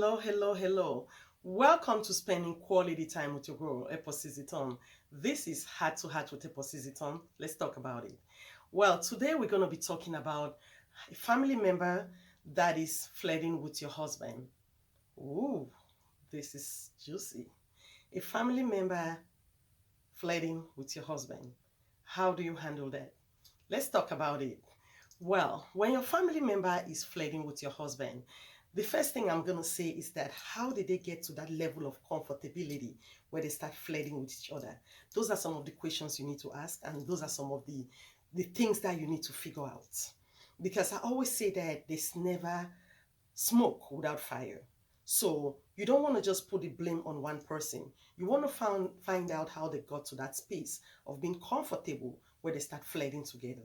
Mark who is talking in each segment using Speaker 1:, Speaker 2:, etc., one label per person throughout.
Speaker 1: Hello, hello, hello. Welcome to spending quality time with your girl, Eposiziton. This is Heart to Heart with Eposiziton. Let's talk about it. Well, today we're going to be talking about a family member that is flirting with your husband. Ooh, this is juicy. A family member flirting with your husband. How do you handle that? Let's talk about it. Well, when your family member is flirting with your husband, the first thing I'm going to say is that how did they get to that level of comfortability where they start flirting with each other? Those are some of the questions you need to ask, and those are some of the things that you need to figure out. Because I always say that there's never smoke without fire. So you don't want to just put the blame on one person. You want to find out how they got to that space of being comfortable where they start flirting together.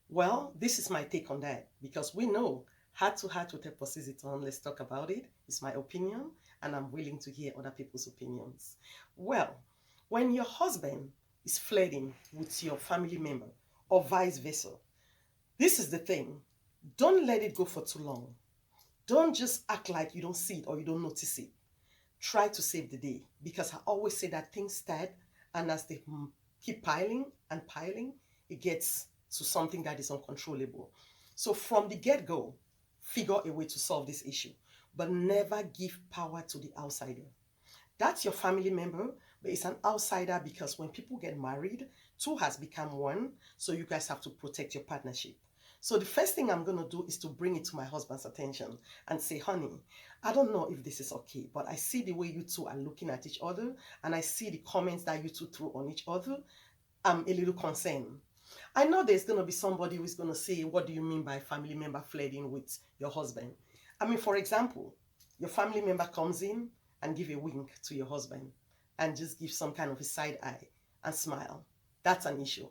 Speaker 1: Well, this is my take on that because we know heart to heart with a on. Let's talk about it. It's my opinion, and I'm willing to hear other people's opinions. Well, when your husband is flirting with your family member or vice versa, this is the thing. Don't let it go for too long. Don't just act like you don't see it or you don't notice it. Try to save the day because I always say that things start, and as they keep piling and piling, it gets to something that is uncontrollable. So from the get-go, figure a way to solve this issue, but never give power to the outsider. That's your family member, but it's an outsider because when people get married, two has become one, so you guys have to protect your partnership. So the first thing I'm going to do is to bring it to my husband's attention and say, honey, I don't know if this is okay, but I see the way you two are looking at each other, and I see the comments that you two throw on each other. I'm a little concerned. I know there's going to be somebody who's going to say, what do you mean by family member flirting with your husband? I mean, for example, your family member comes in and give a wink to your husband and just give some kind of a side eye and smile. That's an issue.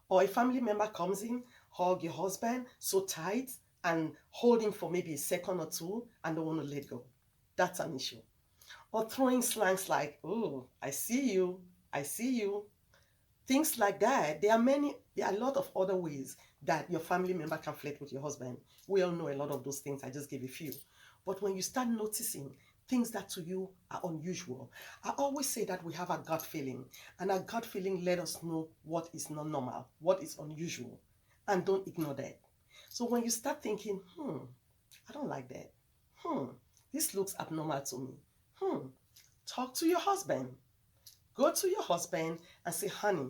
Speaker 1: Or a family member comes in, hug your husband so tight and hold him for maybe a second or two and don't want to let go. That's an issue. Or throwing slangs like, oh, I see you, I see you, things like that. There are a lot of other ways that your family member can flirt with your husband. We all know a lot of those things. I just gave a few. But when you start noticing things that to you are unusual, I always say that we have a gut feeling, and our gut feeling let us know what is not normal, what is unusual, and don't ignore that. So when you start thinking, I don't like that. This looks abnormal to me. Talk to your husband. Go to your husband and say, honey,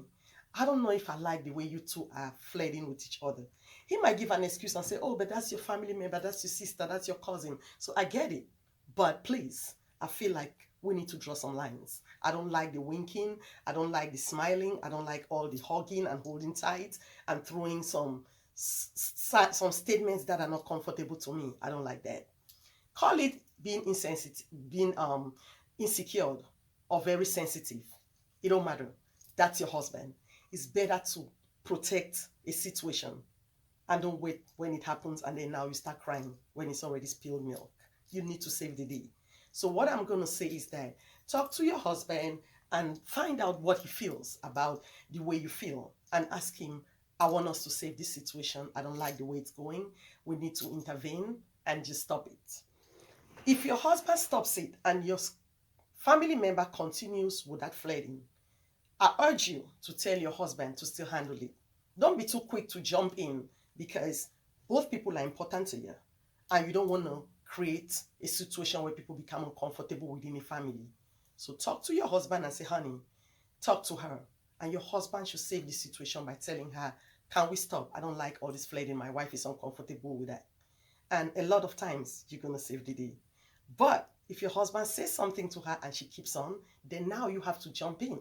Speaker 1: I don't know if I like the way you two are flirting with each other. He might give an excuse and say, oh, but that's your family member, that's your sister, that's your cousin. So I get it. But please, I feel like we need to draw some lines. I don't like the winking. I don't like the smiling. I don't like all the hugging and holding tight and throwing some statements that are not comfortable to me. I don't like that. Call it being insensitive, being insecure or very sensitive. It don't matter. That's your husband. It's better to protect a situation and don't wait when it happens and then now you start crying when it's already spilled milk. You need to save the day. So what I'm going to say is that talk to your husband and find out what he feels about the way you feel and ask him, I want us to save this situation. I don't like the way it's going. We need to intervene and just stop it. If your husband stops it and your family member continues with that flirting, I urge you to tell your husband to still handle it. Don't be too quick to jump in because both people are important to you and you don't want to create a situation where people become uncomfortable within a family. So talk to your husband and say, honey, talk to her. And your husband should save the situation by telling her, can we stop? I don't like all this flirting. My wife is uncomfortable with that. And a lot of times you're going to save the day. But if your husband says something to her and she keeps on, then now you have to jump in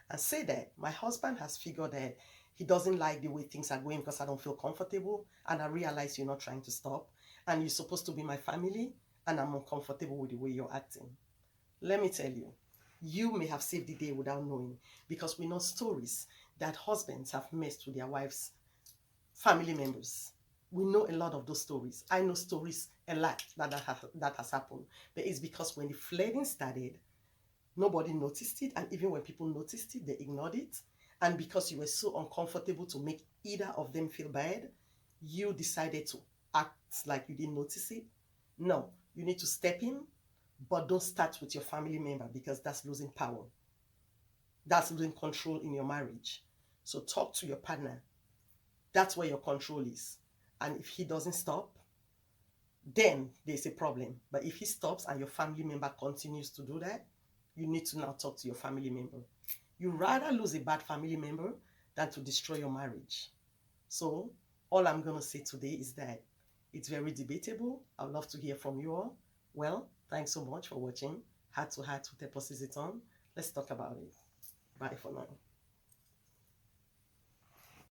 Speaker 1: and say that my husband has figured that he doesn't like the way things are going because I don't feel comfortable, and I realize you're not trying to stop, and you're supposed to be my family, and I'm uncomfortable with the way you're acting. Let me tell you, you may have saved the day without knowing, because we know stories that husbands have messed with their wives' family members. We know a lot of those stories. I know stories a lot that has happened, but it's because when the flirting started, nobody noticed it, and even when people noticed it, they ignored it. And because you were so uncomfortable to make either of them feel bad, you decided to act like you didn't notice it. No, you need to step in But don't start with your family member because that's losing power. That's losing control in your marriage. So talk to your partner. That's where your control is. And if he doesn't stop, then there's a problem. But if he stops and your family member continues to do that, you need to now talk to your family member. You rather lose a bad family member than to destroy your marriage. So all I'm going to say today is that it's very debatable. I'd love to hear from you all. Well, thanks so much for watching Heart to Heart with Eposiziton. Let's talk about it. Bye for now.